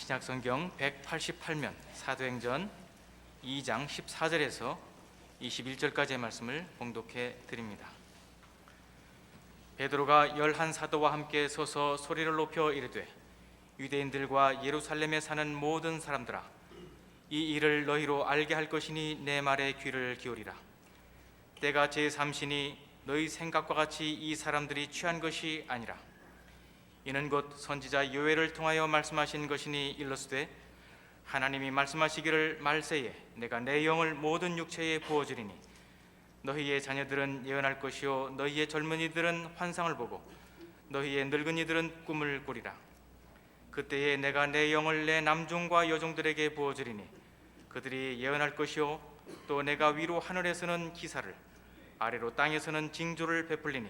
신약성경 188면 사도행전 2장 14절에서 21절까지의 말씀을 봉독해 드립니다. 베드로가 11사도와 함께 서서 소리를 높여 이르되 유대인들과 예루살렘에 사는 모든 사람들아, 이 일을 너희로 알게 할 것이니 내 말에 귀를 기울이라. 때가 제3시니 너희 생각과 같이 이 사람들이 취한 것이 아니라 이는 곧 선지자 요엘을 통하여 말씀하신 것이니 일러스되 하나님이 말씀하시기를 말세에 내가 내 영을 모든 육체에 부어주리니 너희의 자녀들은 예언할 것이요 너희의 젊은이들은 환상을 보고 너희의 늙은이들은 꿈을 꾸리라. 그때에 내가 내 영을 내 남종과 여종들에게 부어주리니 그들이 예언할 것이요 또 내가 위로 하늘에서는 기사를 아래로 땅에서는 징조를 베풀리니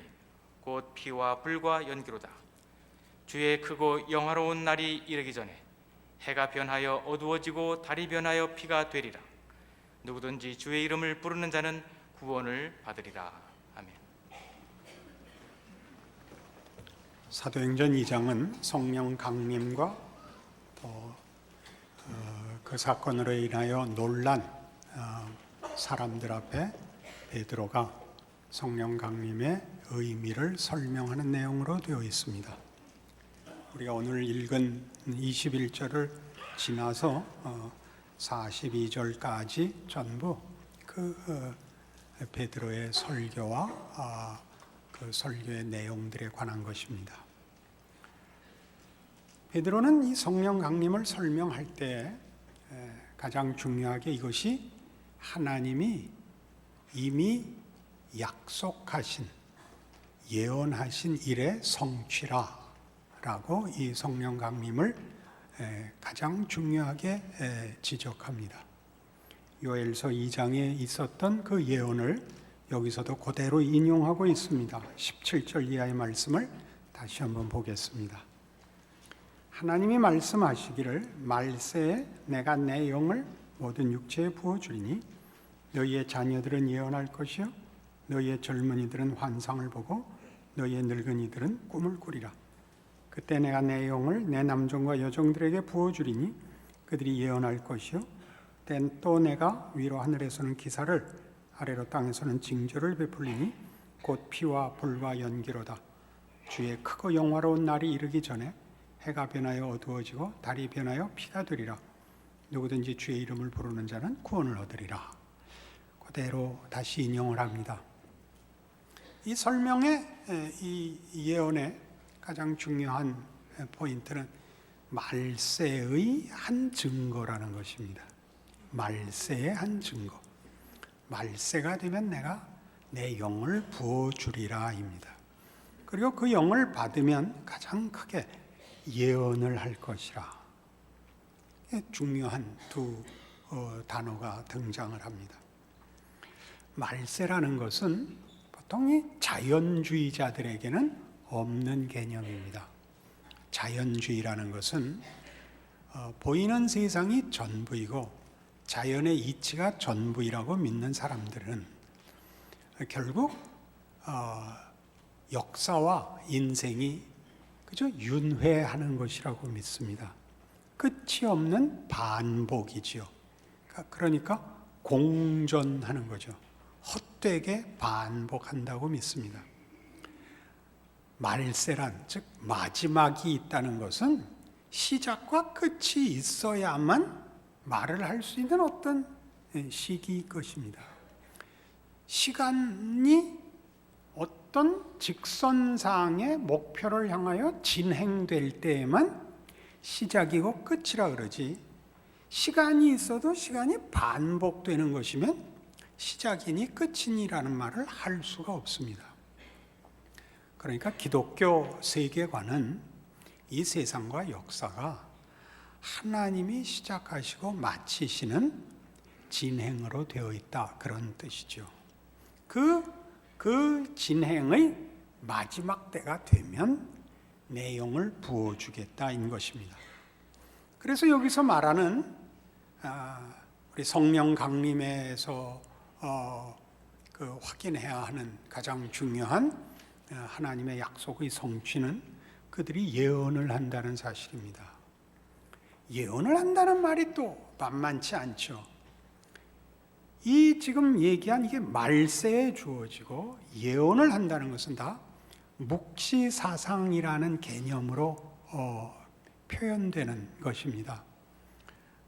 곧 피와 불과 연기로다. 주의 크고 영화로운 날이 이르기 전에 해가 변하여 어두워지고 달이 변하여 피가 되리라. 누구든지 주의 이름을 부르는 자는 구원을 받으리라. 아멘. 사도행전 2장은 성령 강림과 또 그 사건으로 인하여 놀란 사람들 앞에 베드로가 성령 강림의 의미를 설명하는 내용으로 되어 있습니다. 우리가 오늘 읽은 21절을 지나서 42절까지 전부 그 베드로의 설교와 그 설교의 내용들에 관한 것입니다. 베드로는 이 성령 강림을 설명할 때 가장 중요하게 이것이 하나님이 이미 약속하신 예언하신 일의 성취라 라고 이 성령 강림을 가장 중요하게 지적합니다. 요엘서 2장에 있었던 그 예언을 여기서도 그대로 인용하고 있습니다. 17절 이하의 말씀을 다시 한번 보겠습니다. 하나님이 말씀하시기를 말세에 내가 내 영을 모든 육체에 부어주리니 너희의 자녀들은 예언할 것이요 너희의 젊은이들은 환상을 보고 너희의 늙은이들은 꿈을 꾸리라. 그때 내가 내 영을 내 남종과 여종들에게 부어주리니 그들이 예언할 것이요 또 내가 위로 하늘에서는 기사를 아래로 땅에서는 징조를 베풀리니 곧 피와 불과 연기로다. 주의 크고 영화로운 날이 이르기 전에 해가 변하여 어두워지고 달이 변하여 피가 되리라. 누구든지 주의 이름을 부르는 자는 구원을 얻으리라. 그대로 다시 인용을 합니다. 이 설명의 이 예언의 가장 중요한 포인트는 말세의 한 증거라는 것입니다. 말세의 한 증거. 말세가 되면 내가 내 영을 부어주리라입니다. 그리고 그 영을 받으면 가장 크게 예언을 할 것이라. 중요한 두 단어가 등장을 합니다. 말세라는 것은 보통 이 자연주의자들에게는 없는 개념입니다. 자연주의라는 것은 보이는 세상이 전부이고 자연의 이치가 전부이라고 믿는 사람들은 결국 역사와 인생이 그저 윤회하는 것이라고 믿습니다. 끝이 없는 반복이지요. 그러니까 공존하는 거죠. 헛되게 반복한다고 믿습니다. 말세란 즉 마지막이 있다는 것은 시작과 끝이 있어야만 말을 할 수 있는 어떤 시기일 것입니다. 시간이 어떤 직선상의 목표를 향하여 진행될 때에만 시작이고 끝이라 그러지, 시간이 있어도 시간이 반복되는 것이면 시작이니 끝이니라는 말을 할 수가 없습니다. 그러니까 기독교 세계관은 이 세상과 역사가 하나님이 시작하시고 마치시는 진행으로 되어 있다, 그런 뜻이죠. 그 진행의 마지막 때가 되면 내 영을 부어주겠다인 것입니다. 그래서 여기서 말하는 우리 성령 강림에서 확인해야 하는 가장 중요한 하나님의 약속의 성취는 그들이 예언을 한다는 사실입니다. 예언을 한다는 말이 또 만만치 않죠. 이 지금 얘기한 이게 말세에 주어지고 예언을 한다는 것은 다 묵시사상이라는 개념으로 표현되는 것입니다.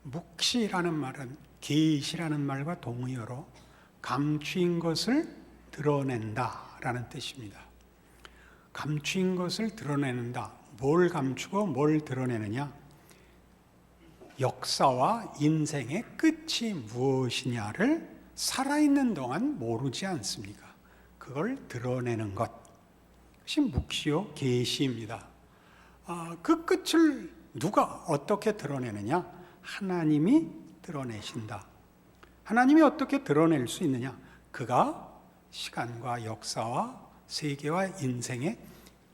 묵시라는 말은 계시라는 말과 동의어로 감추인 것을 드러낸다라는 뜻입니다. 감추인 것을 드러내는다. 뭘 감추고 뭘 드러내느냐? 역사와 인생의 끝이 무엇이냐를 살아있는 동안 모르지 않습니까? 그걸 드러내는 것이 묵시요 계시입니다. 그 끝을 누가 어떻게 드러내느냐? 하나님이 드러내신다. 하나님이 어떻게 드러낼 수 있느냐? 그가 시간과 역사와 세계와 인생의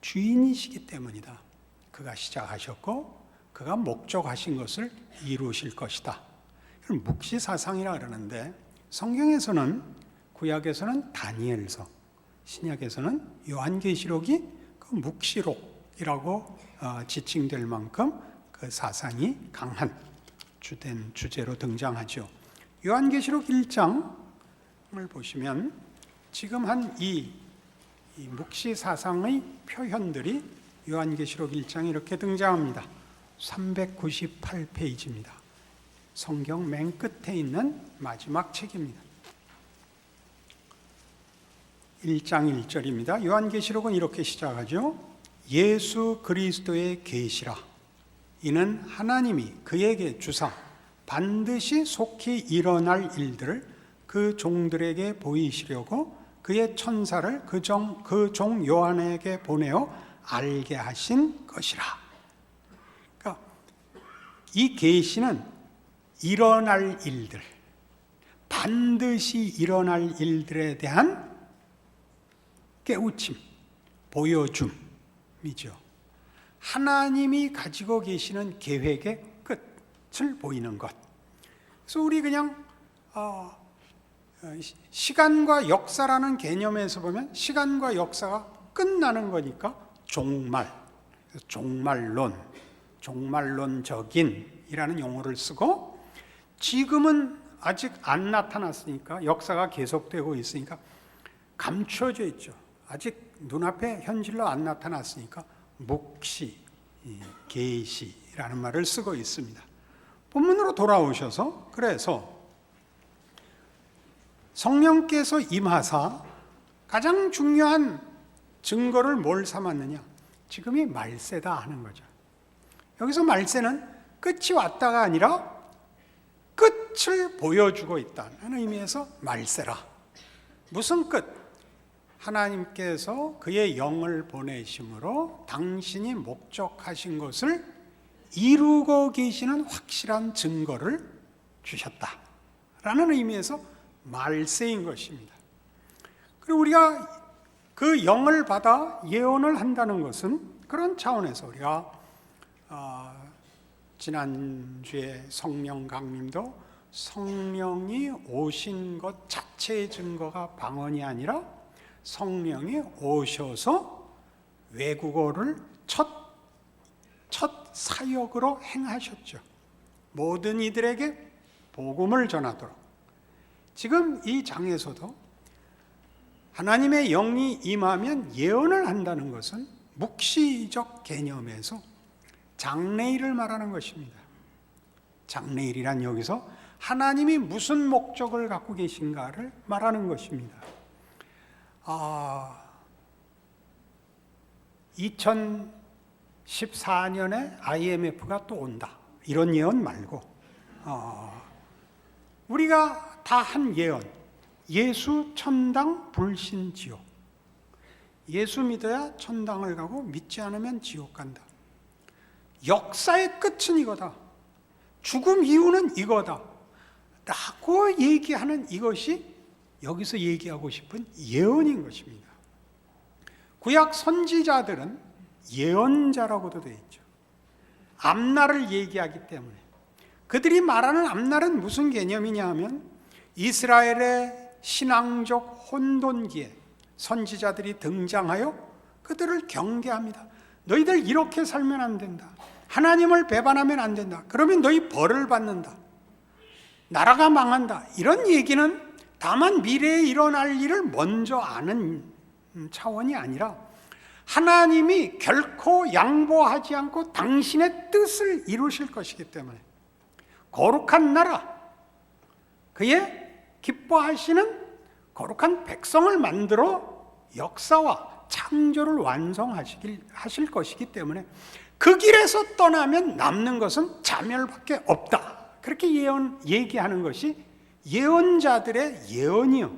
주인이시기 때문이다. 그가 시작하셨고 그가 목적하신 것을 이루실 것이다. 이걸 묵시사상이라 그러는데 성경에서는 구약에서는 다니엘서, 신약에서는 요한계시록이 그 묵시록이라고 지칭될 만큼 그 사상이 강한 주된 주제로 등장하죠. 요한계시록 1장을 보시면 지금 한 이 묵시사상의 표현들이 요한계시록 1장에 이렇게 등장합니다. 398페이지입니다. 성경 맨 끝에 있는 마지막 책입니다. 1장 1절입니다. 요한계시록은 이렇게 시작하죠. 예수 그리스도의 계시라. 이는 하나님이 그에게 주사 반드시 속히 일어날 일들을 그 종들에게 보이시려고 그의 천사를 그 종 요한에게 보내어 알게 하신 것이라. 그러니까 이 계시는 일어날 일들, 반드시 일어날 일들에 대한 깨우침, 보여줌이죠. 하나님이 가지고 계시는 계획의 끝을 보이는 것. 그래서 우리 그냥 시간과 역사라는 개념에서 보면 시간과 역사가 끝나는 거니까 종말, 종말론, 종말론적인이라는 용어를 쓰고 지금은 아직 안 나타났으니까 역사가 계속되고 있으니까 감춰져 있죠. 아직 눈앞에 현실로 안 나타났으니까 묵시, 계시라는 말을 쓰고 있습니다. 본문으로 돌아오셔서 그래서 성령께서 임하사 가장 중요한 증거를 뭘 삼았느냐? 지금이 말세다 하는 거죠. 여기서 말세는 끝이 왔다가 아니라 끝을 보여주고 있다는 의미에서 말세라. 무슨 끝? 하나님께서 그의 영을 보내심으로 당신이 목적하신 것을 이루고 계시는 확실한 증거를 주셨다라는 의미에서 말세인 것입니다. 그리고 우리가 그 영을 받아 예언을 한다는 것은 그런 차원에서 우리가 지난주에 성령 강림도 성령이 오신 것 자체의 증거가 방언이 아니라 성령이 오셔서 외국어를 첫 사역으로 행하셨죠. 모든 이들에게 복음을 전하도록. 지금 이 장에서도 하나님의 영이 임하면 예언을 한다는 것은 묵시적 개념에서 장래일을 말하는 것입니다. 장래일이란 여기서 하나님이 무슨 목적을 갖고 계신가를 말하는 것입니다. 2014년에 IMF가 또 온다. 이런 예언 말고 우리가 다 한 예언, 예수 천당 불신 지옥. 예수 믿어야 천당을 가고 믿지 않으면 지옥 간다. 역사의 끝은 이거다. 죽음 이후는 이거다. 라고 얘기하는 이것이 여기서 얘기하고 싶은 예언인 것입니다. 구약 선지자들은 예언자라고도 되어 있죠. 앞날을 얘기하기 때문에. 그들이 말하는 앞날은 무슨 개념이냐 하면 이스라엘의 신앙적 혼돈기에 선지자들이 등장하여 그들을 경계합니다. 너희들 이렇게 살면 안 된다. 하나님을 배반하면 안 된다. 그러면 너희 벌을 받는다. 나라가 망한다. 이런 얘기는 다만 미래에 일어날 일을 먼저 아는 차원이 아니라 하나님이 결코 양보하지 않고 당신의 뜻을 이루실 것이기 때문에 거룩한 나라, 그의 기뻐하시는 거룩한 백성을 만들어 역사와 창조를 완성하실 것이기 때문에 그 길에서 떠나면 남는 것은 자멸밖에 없다. 그렇게 얘기하는 것이 예언자들의 예언이요,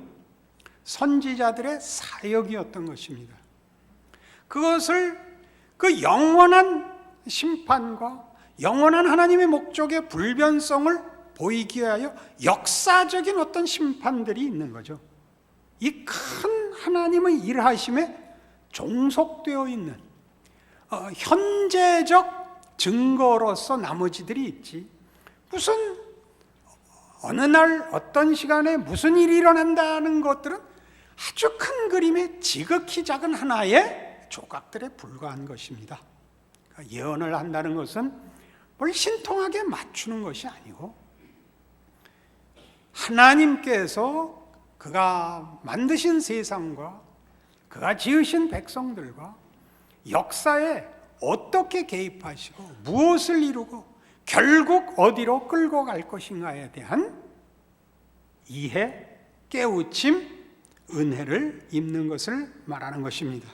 선지자들의 사역이었던 것입니다. 그것을 그 영원한 심판과 영원한 하나님의 목적의 불변성을 보이기 위하여 역사적인 어떤 심판들이 있는 거죠. 이 큰 하나님의 일하심에 종속되어 있는 현재적 증거로서 나머지들이 있지, 무슨 어느 날 어떤 시간에 무슨 일이 일어난다는 것들은 아주 큰 그림의 지극히 작은 하나의 조각들에 불과한 것입니다. 그러니까 예언을 한다는 것은 뭘 신통하게 맞추는 것이 아니고 하나님께서 그가 만드신 세상과 그가 지으신 백성들과 역사에 어떻게 개입하시고 무엇을 이루고 결국 어디로 끌고 갈 것인가에 대한 이해, 깨우침, 은혜를 입는 것을 말하는 것입니다.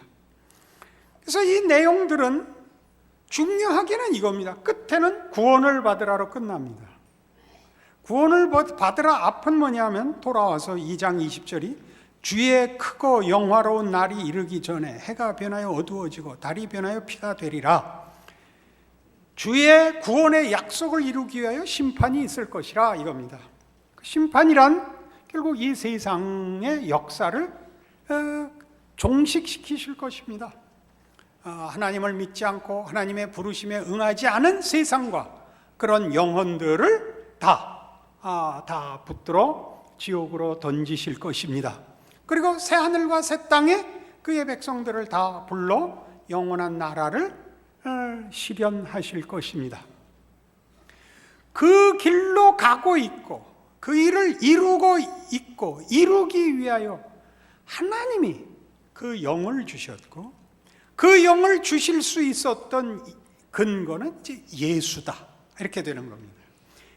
그래서 이 내용들은 중요하게는 이겁니다. 끝에는 구원을 받으라로 끝납니다. 구원을 받으라 앞은 뭐냐면 돌아와서 2장 20절이 주의 크고 영화로운 날이 이르기 전에 해가 변하여 어두워지고 달이 변하여 피가 되리라. 주의 구원의 약속을 이루기 위하여 심판이 있을 것이라 이겁니다. 심판이란 결국 이 세상의 역사를 종식시키실 것입니다. 하나님을 믿지 않고 하나님의 부르심에 응하지 않은 세상과 그런 영혼들을 다 붙들어 지옥으로 던지실 것입니다. 그리고 새 하늘과 새 땅에 그의 백성들을 다 불러 영원한 나라를 실현하실 것입니다. 그 길로 가고 있고 그 일을 이루고 있고 이루기 위하여 하나님이 그 영을 주셨고 그 영을 주실 수 있었던 근거는 이제 예수다, 이렇게 되는 겁니다.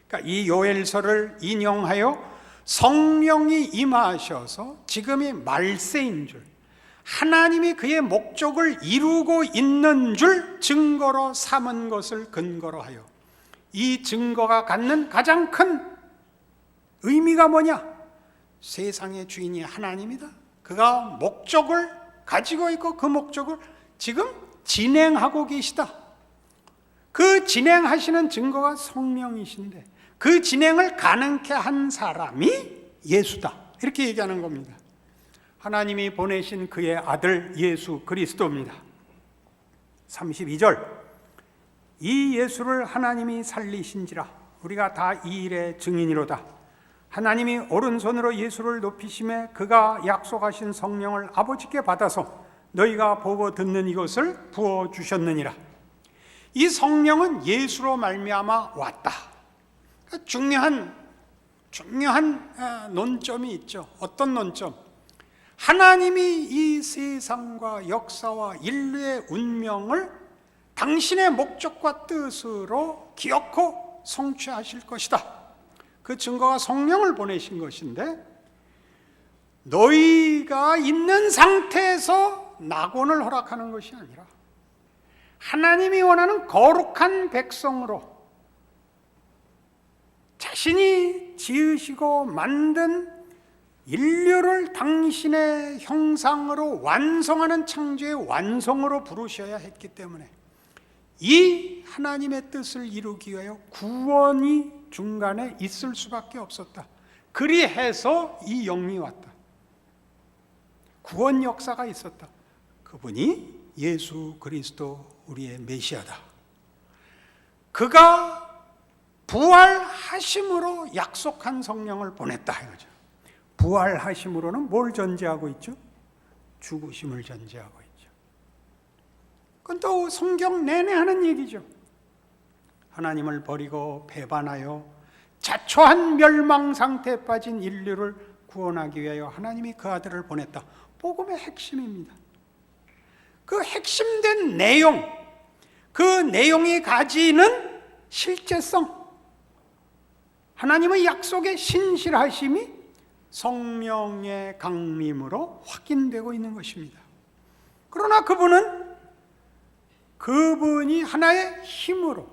그러니까 이 요엘서를 인용하여 성령이 임하셔서 지금이 말세인 줄, 하나님이 그의 목적을 이루고 있는 줄 증거로 삼은 것을 근거로 하여 이 증거가 갖는 가장 큰 의미가 뭐냐? 세상의 주인이 하나님이다. 그가 목적을 가지고 있고 그 목적을 지금 진행하고 계시다. 그 진행하시는 증거가 성령이신데 그 진행을 가능케 한 사람이 예수다, 이렇게 얘기하는 겁니다. 하나님이 보내신 그의 아들 예수 그리스도입니다. 32절, 이 예수를 하나님이 살리신지라 우리가 다 이 일의 증인이로다. 하나님이 오른손으로 예수를 높이심에 그가 약속하신 성령을 아버지께 받아서 너희가 보고 듣는 이것을 부어주셨느니라. 이 성령은 예수로 말미암아 왔다. 중요한 논점이 있죠. 어떤 논점? 하나님이 이 세상과 역사와 인류의 운명을 당신의 목적과 뜻으로 기어코 성취하실 것이다. 그 증거가 성령을 보내신 것인데 너희가 있는 상태에서 낙원을 허락하는 것이 아니라 하나님이 원하는 거룩한 백성으로 자신이 지으시고 만든 인류를 당신의 형상으로 완성하는 창조의 완성으로 부르셔야 했기 때문에 이 하나님의 뜻을 이루기 위하여 구원이 중간에 있을 수밖에 없었다. 그리해서 이 영이 왔다. 구원 역사가 있었다. 그분이 예수 그리스도 우리의 메시아다. 그가 부활하심으로 약속한 성령을 보냈다 이거죠. 부활하심으로는 뭘 전제하고 있죠? 죽으심을 전제하고 있죠. 그건 또 성경 내내 하는 얘기죠. 하나님을 버리고 배반하여 자초한 멸망 상태에 빠진 인류를 구원하기 위하여 하나님이 그 아들을 보냈다. 복음의 핵심입니다. 그 핵심된 내용, 그 내용이 가지는 실제성, 하나님의 약속의 신실하심이 성령의 강림으로 확인되고 있는 것입니다. 그러나 그분이 하나의 힘으로,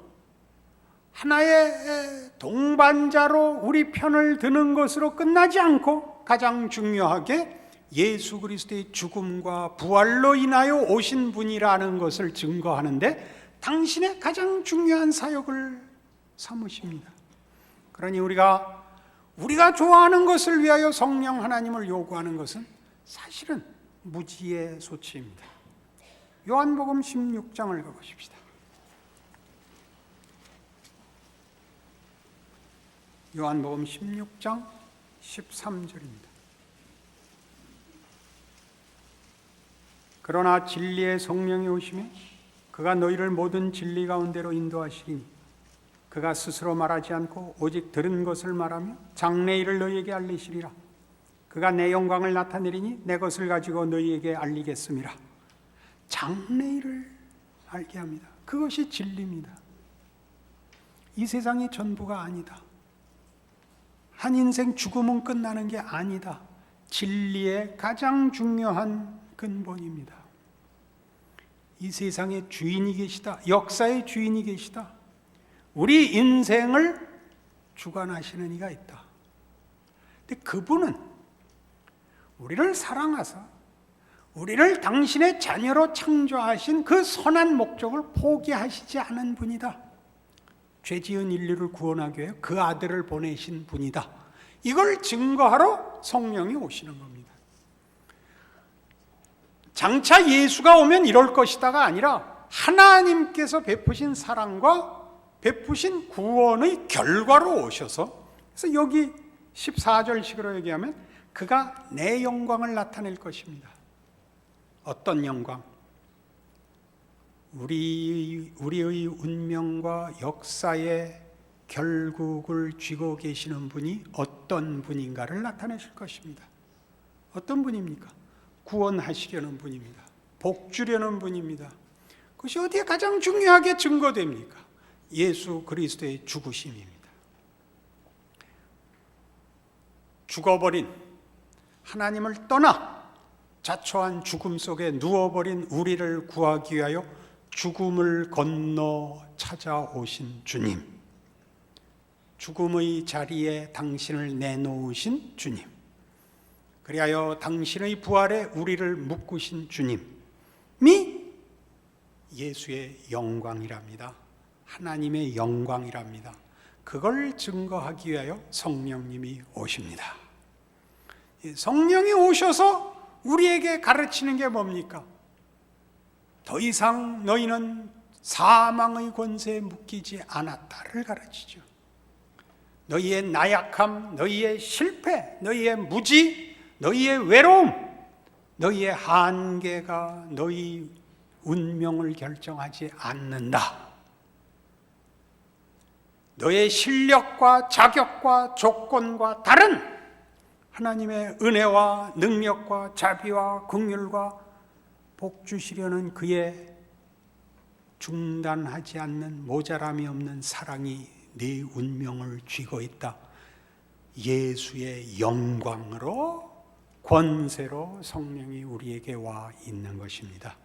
하나의 동반자로 우리 편을 드는 것으로 끝나지 않고 가장 중요하게 예수 그리스도의 죽음과 부활로 인하여 오신 분이라는 것을 증거하는데 당신의 가장 중요한 사역을 삼으십니다. 그러니 우리가 좋아하는 것을 위하여 성령 하나님을 요구하는 것은 사실은 무지의 소치입니다. 요한복음 16장을 가보십시다. 요한복음 16장 13절입니다. 그러나 진리의 성령이 오시면 그가 너희를 모든 진리 가운데로 인도하시리니 그가 스스로 말하지 않고 오직 들은 것을 말하며 장래일을 너희에게 알리시리라. 그가 내 영광을 나타내리니 내 것을 가지고 너희에게 알리겠음이라. 장래일을 알게 합니다. 그것이 진리입니다. 이 세상이 전부가 아니다. 한 인생 죽음은 끝나는 게 아니다. 진리의 가장 중요한 근본입니다. 이 세상의 주인이 계시다. 역사의 주인이 계시다. 우리 인생을 주관하시는 이가 있다. 근데 그분은 우리를 사랑하사 우리를 당신의 자녀로 창조하신 그 선한 목적을 포기하시지 않은 분이다. 죄 지은 인류를 구원하기 위해 그 아들을 보내신 분이다. 이걸 증거하러 성령이 오시는 겁니다. 장차 예수가 오면 이럴 것이다가 아니라 하나님께서 베푸신 사랑과 베푸신 구원의 결과로 오셔서, 그래서 여기 14절식으로 얘기하면 그가 내 영광을 나타낼 것입니다. 어떤 영광? 우리의 운명과 역사의 결국을 쥐고 계시는 분이 어떤 분인가를 나타내실 것입니다. 어떤 분입니까? 구원하시려는 분입니다. 복 주려는 분입니다. 그것이 어디에 가장 중요하게 증거됩니까? 예수 그리스도의 죽으심입니다. 죽어버린, 하나님을 떠나 자초한 죽음 속에 누워버린 우리를 구하기 위하여 죽음을 건너 찾아오신 주님, 죽음의 자리에 당신을 내놓으신 주님, 그리하여 당신의 부활에 우리를 묶으신 주님이 예수의 영광이랍니다. 하나님의 영광이랍니다. 그걸 증거하기 위하여 성령님이 오십니다. 성령이 오셔서 우리에게 가르치는 게 뭡니까? 더 이상 너희는 사망의 권세에 묶이지 않았다를 가르치죠. 너희의 나약함, 너희의 실패, 너희의 무지, 너희의 외로움, 너희의 한계가 너희 운명을 결정하지 않는다. 너의 실력과 자격과 조건과 다른 하나님의 은혜와 능력과 자비와 긍휼과 복 주시려는 그의 중단하지 않는 모자람이 없는 사랑이 네 운명을 쥐고 있다. 예수의 영광으로, 권세로 성령이 우리에게 와 있는 것입니다.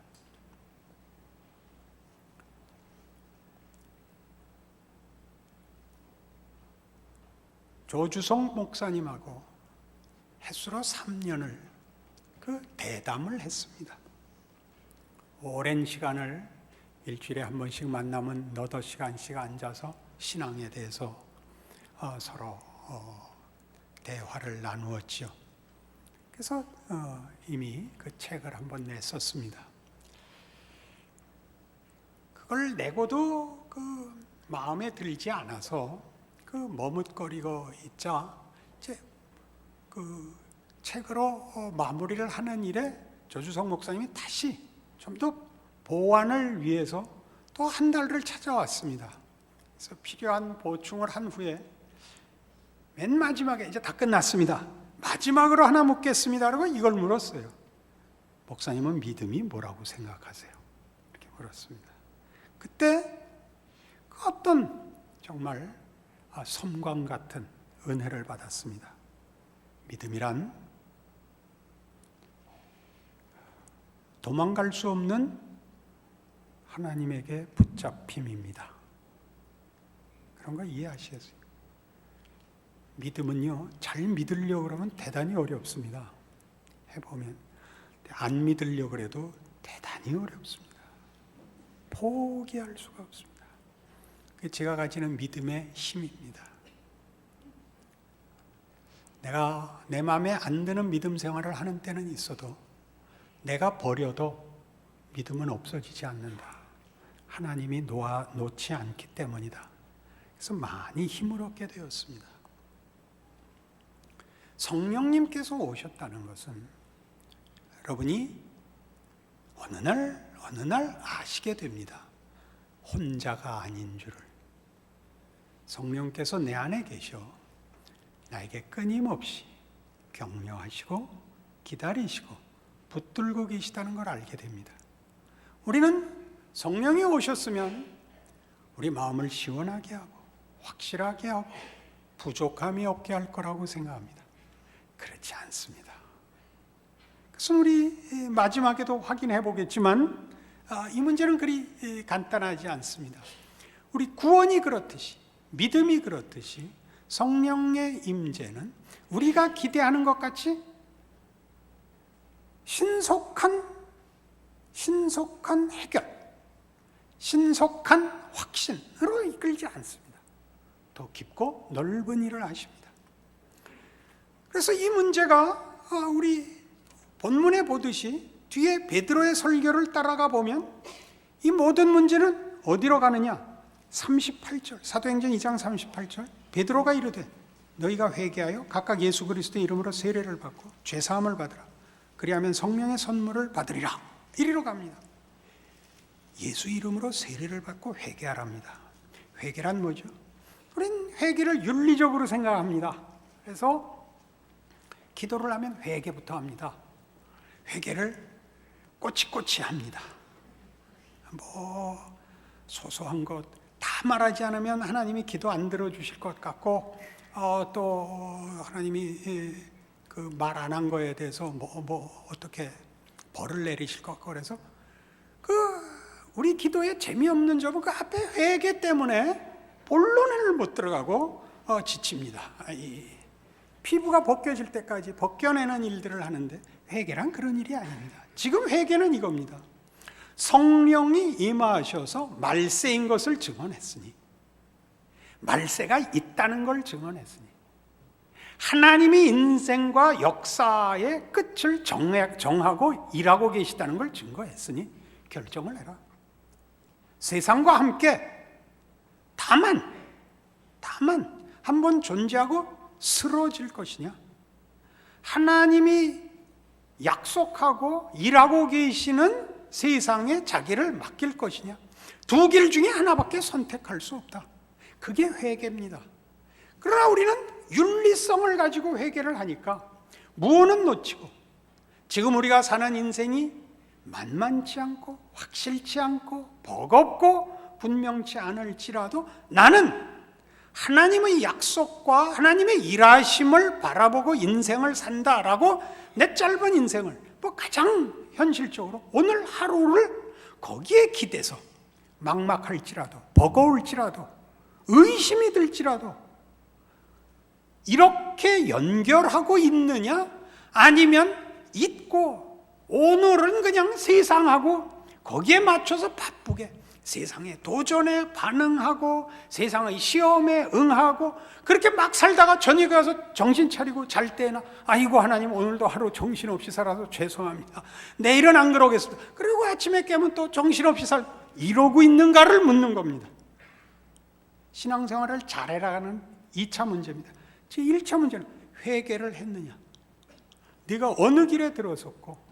조주성 목사님하고 햇수로 3년을 그 대담을 했습니다. 오랜 시간을 일주일에 한 번씩 만나면 너댓 시간씩 앉아서 신앙에 대해서 서로 대화를 나누었죠. 그래서 이미 그 책을 한번 냈었습니다. 그걸 내고도 그 마음에 들지 않아서 그 머뭇거리고 있자 이제 그 책으로 마무리를 하는 일에 조주성 목사님이 다시 좀 더 보완을 위해서 또 한 달을 찾아왔습니다. 그래서 필요한 보충을 한 후에 맨 마지막에 이제 다 끝났습니다. 마지막으로 하나 묻겠습니다. 라고 이걸 물었어요. 목사님은 믿음이 뭐라고 생각하세요? 이렇게 물었습니다. 그때 그 어떤 정말 섬광 같은 은혜를 받았습니다. 믿음이란 도망갈 수 없는 하나님에게 붙잡힘입니다. 그런 거 이해하시겠어요? 믿음은요, 잘 믿으려고 그러면 대단히 어렵습니다. 해보면. 안 믿으려고 그래도 대단히 어렵습니다. 포기할 수가 없습니다. 그게 제가 가지는 믿음의 힘입니다. 내가 내 마음에 안 드는 믿음 생활을 하는 때는 있어도 내가 버려도 믿음은 없어지지 않는다. 하나님이 놓지 않기 때문이다. 그래서 많이 힘을 얻게 되었습니다. 성령님께서 오셨다는 것은 여러분이 어느 날 아시게 됩니다. 혼자가 아닌 줄을. 성령께서 내 안에 계셔 나에게 끊임없이 격려하시고 기다리시고 붙들고 계시다는 걸 알게 됩니다. 우리는 성령이 오셨으면 우리 마음을 시원하게 하고 확실하게 하고 부족함이 없게 할 거라고 생각합니다. 그렇지 않습니다. 그래서 우리 마지막에도 확인해 보겠지만 이 문제는 그리 간단하지 않습니다. 우리 구원이 그렇듯이 믿음이 그렇듯이 성령의 임재는 우리가 기대하는 것 같이 신속한 해결, 신속한 확신으로 이끌지 않습니다. 더 깊고 넓은 일을 하십니다. 그래서 이 문제가 우리 본문에 보듯이 뒤에 베드로의 설교를 따라가 보면 이 모든 문제는 어디로 가느냐? 38절, 사도행전 2장 38절, 베드로가 이르되 너희가 회개하여 각각 예수 그리스도의 이름으로 세례를 받고 죄사함을 받으라. 그리하면 성령의 선물을 받으리라. 이리로 갑니다. 예수 이름으로 세례를 받고 회개하랍니다. 회개란 뭐죠? 우린 회개를 윤리적으로 생각합니다. 그래서 기도를 하면 회개부터 합니다. 회개를 꼬치꼬치 합니다. 뭐 소소한 것 다 말하지 않으면 하나님이 기도 안 들어주실 것 같고 또 하나님이 그 말 안 한 거에 대해서 뭐 어떻게 벌을 내리실 것 같고 그래서 그 우리 기도에 재미없는 점은 그 앞에 회개 때문에 본론을 못 들어가고 지칩니다. 이 피부가 벗겨질 때까지 벗겨내는 일들을 하는데 회개란 그런 일이 아닙니다. 지금 회개는 이겁니다. 성령이 임하셔서 말세인 것을 증언했으니, 말세가 있다는 걸 증언했으니, 하나님이 인생과 역사의 끝을 정하고 일하고 계시다는 걸 증거했으니 결정을 해라. 세상과 함께 다만 한번 존재하고 쓰러질 것이냐, 하나님이 약속하고 일하고 계시는 세상에 자기를 맡길 것이냐, 두 길 중에 하나밖에 선택할 수 없다. 그게 회개입니다. 그러나 우리는 윤리성을 가지고 회개를 하니까 무언은 놓치고 지금 우리가 사는 인생이 만만치 않고 확실치 않고 버겁고 분명치 않을지라도 나는 하나님의 약속과 하나님의 일하심을 바라보고 인생을 산다라고 내 짧은 인생을 가장 현실적으로 오늘 하루를 거기에 기대서 막막할지라도 버거울지라도 의심이 들지라도 이렇게 연결하고 있느냐, 아니면 잊고 오늘은 그냥 세상하고 거기에 맞춰서 바쁘게 세상의 도전에 반응하고 세상의 시험에 응하고 그렇게 막 살다가 저녁에 가서 정신 차리고 잘 때나 아이고 하나님 오늘도 하루 정신없이 살아서 죄송합니다. 내일은 안 그러겠습니다. 그리고 아침에 깨면 또 정신없이 이러고 있는가를 묻는 겁니다. 신앙생활을 잘해라는 2차 문제입니다. 제 1차 문제는 회개를 했느냐, 네가 어느 길에 들어섰고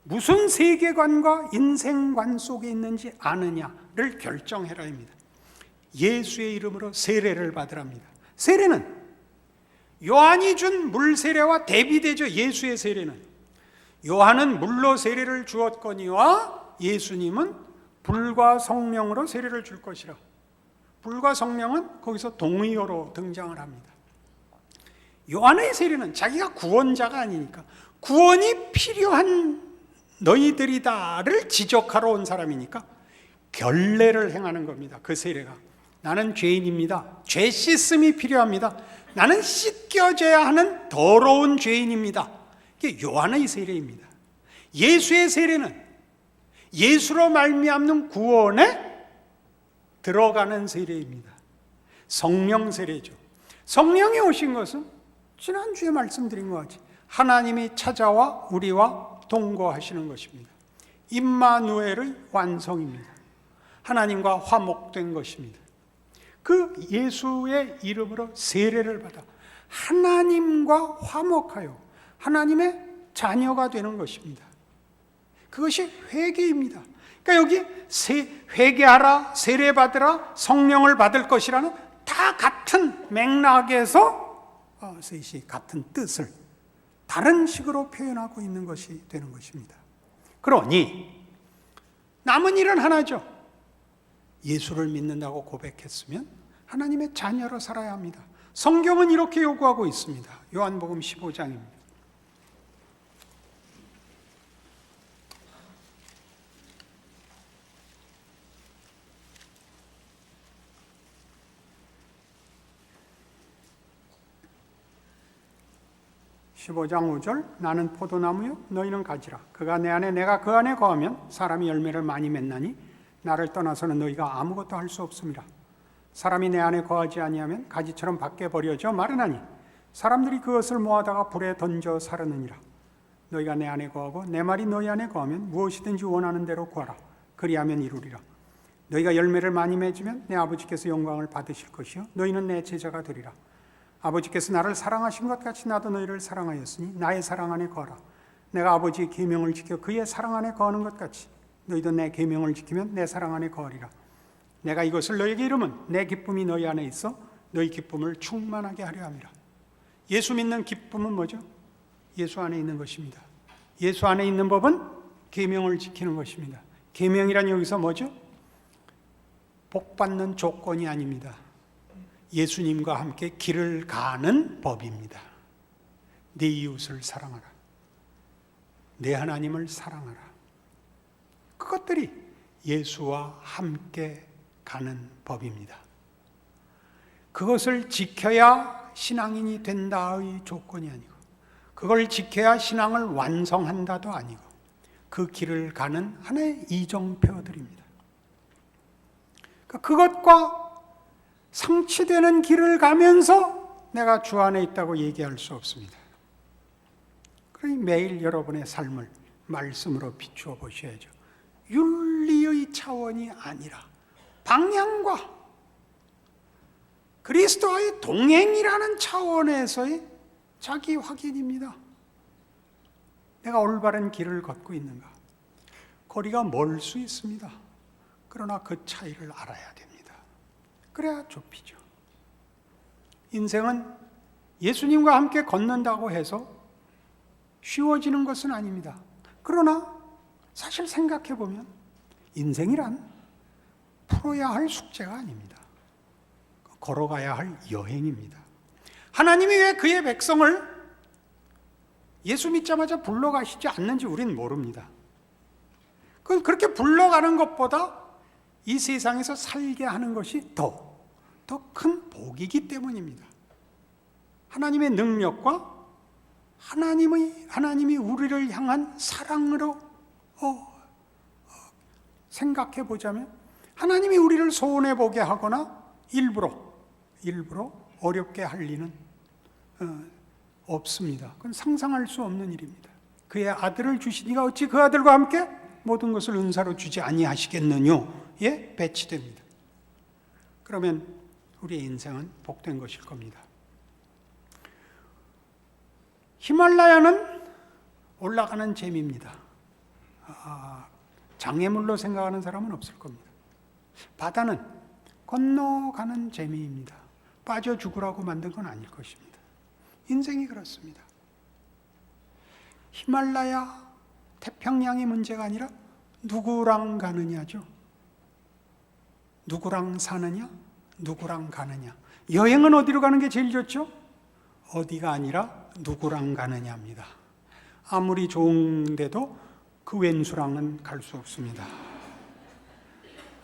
무슨 세계관과 인생관 속에 있는지 아느냐를 결정해라입니다. 예수의 이름으로 세례를 받으랍니다. 세례는 요한이 준 물 세례와 대비되죠. 예수의 세례는 요한은 물로 세례를 주었거니와 예수님은 불과 성령으로 세례를 줄 것이라. 불과 성령은 거기서 동의어로 등장을 합니다. 요한의 세례는 자기가 구원자가 아니니까 구원이 필요한 너희들이다를 지적하러 온 사람이니까 결례를 행하는 겁니다. 그 세례가 나는 죄인입니다. 죄 씻음이 필요합니다. 나는 씻겨져야 하는 더러운 죄인입니다. 이게 요한의 세례입니다. 예수의 세례는 예수로 말미암는 구원에 들어가는 세례입니다. 성령 세례죠. 성령이 오신 것은 지난주에 말씀드린 것 같이 하나님이 찾아와 우리와 동거하시는 것입니다. 임마누엘의 완성입니다. 하나님과 화목된 것입니다. 그 예수의 이름으로 세례를 받아 하나님과 화목하여 하나님의 자녀가 되는 것입니다. 그것이 회개입니다. 그러니까 여기 회개하라, 세례받으라, 성령을 받을 것이라는 다 같은 맥락에서 셋이 같은 뜻을 다른 식으로 표현하고 있는 것이 되는 것입니다. 그러니 남은 일은 하나죠. 예수를 믿는다고 고백했으면 하나님의 자녀로 살아야 합니다. 성경은 이렇게 요구하고 있습니다. 요한복음 15장입니다. (15장 5절) 나는 포도나무요 너희는 가지라. 그가 내 안에 내가 그 안에 거하면 사람이 열매를 많이 맺나니 나를 떠나서는 너희가 아무것도 할 수 없음이라. 사람이 내 안에 거하지 아니하면 가지처럼 밖에 버려져 마르나니 사람들이 그것을 모아다가 불에 던져 사르느니라. 너희가 내 안에 거하고 내 말이 너희 안에 거하면 무엇이든지 원하는 대로 구하라. 그리하면 이루리라. 너희가 열매를 많이 맺으면 내 아버지께서 영광을 받으실 것이요 너희는 내 제자가 되리라. 아버지께서 나를 사랑하신 것 같이 나도 너희를 사랑하였으니 나의 사랑 안에 거하라. 내가 아버지의 계명을 지켜 그의 사랑 안에 거하는 것 같이 너희도 내 계명을 지키면 내 사랑 안에 거하리라. 내가 이것을 너희에게 이름은 내 기쁨이 너희 안에 있어 너희 기쁨을 충만하게 하려 함이라. 예수 믿는 기쁨은 뭐죠? 예수 안에 있는 것입니다. 예수 안에 있는 법은 계명을 지키는 것입니다. 계명이란 여기서 뭐죠? 복받는 조건이 아닙니다. 예수님과 함께 길을 가는 법입니다. 내 이웃을 사랑하라. 내 하나님을 사랑하라. 그것들이 예수와 함께 가는 법입니다. 그것을 지켜야 신앙인이 된다의 조건이 아니고 그걸 지켜야 신앙을 완성한다도 아니고 그 길을 가는 하나의 이정표들입니다. 그것과 상치되는 길을 가면서 내가 주 안에 있다고 얘기할 수 없습니다. 그러니 매일 여러분의 삶을 말씀으로 비추어 보셔야죠. 윤리의 차원이 아니라 방향과 그리스도와의 동행이라는 차원에서의 자기 확인입니다. 내가 올바른 길을 걷고 있는가? 거리가 멀 수 있습니다. 그러나 그 차이를 알아야 됩니다. 그래야 좁히죠. 인생은 예수님과 함께 걷는다고 해서 쉬워지는 것은 아닙니다. 그러나 사실 생각해보면 인생이란 풀어야 할 숙제가 아닙니다. 걸어가야 할 여행입니다. 하나님이 왜 그의 백성을 예수 믿자마자 불러가시지 않는지 우리는 모릅니다. 그건 그렇게 불러가는 것보다 이 세상에서 살게 하는 것이 더 큰 복이기 때문입니다. 하나님의 능력과 하나님이 우리를 향한 사랑으로 생각해 보자면 하나님이 우리를 소원해 보게 하거나 일부러 어렵게 할 리는 없습니다. 그건 상상할 수 없는 일입니다. 그의 아들을 주시니가 어찌 그 아들과 함께 모든 것을 은사로 주지 아니하시겠느냐에 배치됩니다. 그러면 우리의 인생은 복된 것일 겁니다. 히말라야는 올라가는 재미입니다. 장애물로 생각하는 사람은 없을 겁니다. 바다는 건너가는 재미입니다. 빠져 죽으라고 만든 건 아닐 것입니다. 인생이 그렇습니다. 히말라야, 태평양의 문제가 아니라 누구랑 가느냐죠. 누구랑 사느냐, 누구랑 가느냐. 여행은 어디로 가는 게 제일 좋죠? 어디가 아니라 누구랑 가느냐입니다. 아무리 좋은데도 그 왼수랑은 갈 수 없습니다.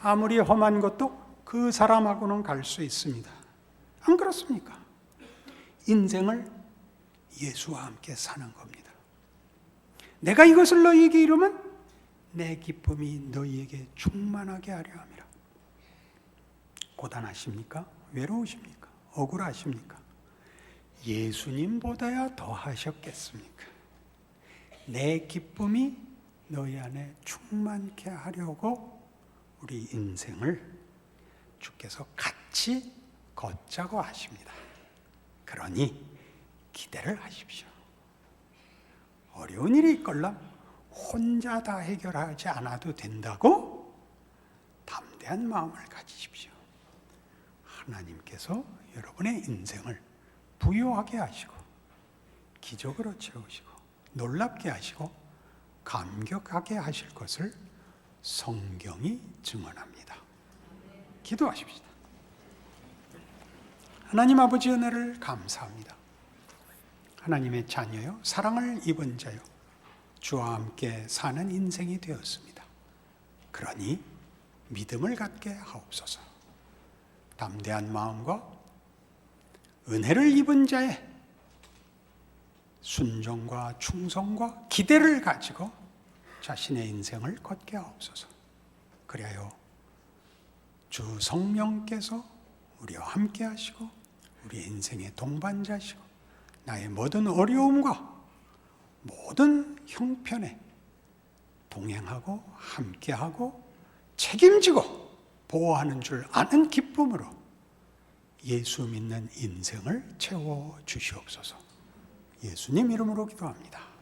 아무리 험한 것도 그 사람하고는 갈 수 있습니다. 안 그렇습니까? 인생을 예수와 함께 사는 겁니다. 내가 이것을 너희에게 이루면 내 기쁨이 너희에게 충만하게 하려 함이라. 고단하십니까? 외로우십니까? 억울하십니까? 예수님보다야 더 하셨겠습니까? 내 기쁨이 너희 안에 충만케 하려고 우리 인생을 주께서 같이 걷자고 하십니다. 그러니 기대를 하십시오. 어려운 일이 있걸랑 혼자 다 해결하지 않아도 된다고 담대한 마음을 가지십시오. 하나님께서 여러분의 인생을 부유하게 하시고 기적으로 채우시고 놀랍게 하시고 감격하게 하실 것을 성경이 증언합니다. 기도하십시다. 하나님 아버지 은혜를 감사합니다. 하나님의 자녀요, 사랑을 입은 자요, 주와 함께 사는 인생이 되었습니다. 그러니 믿음을 갖게 하옵소서. 담대한 마음과 은혜를 입은 자의 순종과 충성과 기대를 가지고 자신의 인생을 걷게 하옵소서. 그리하여 주 성령께서 우리와 함께 하시고 우리 인생의 동반자시고 나의 모든 어려움과 모든 형편에 동행하고 함께하고 책임지고 보호하는 줄 아는 기쁨으로 예수 믿는 인생을 채워 주시옵소서. 예수님 이름으로 기도합니다.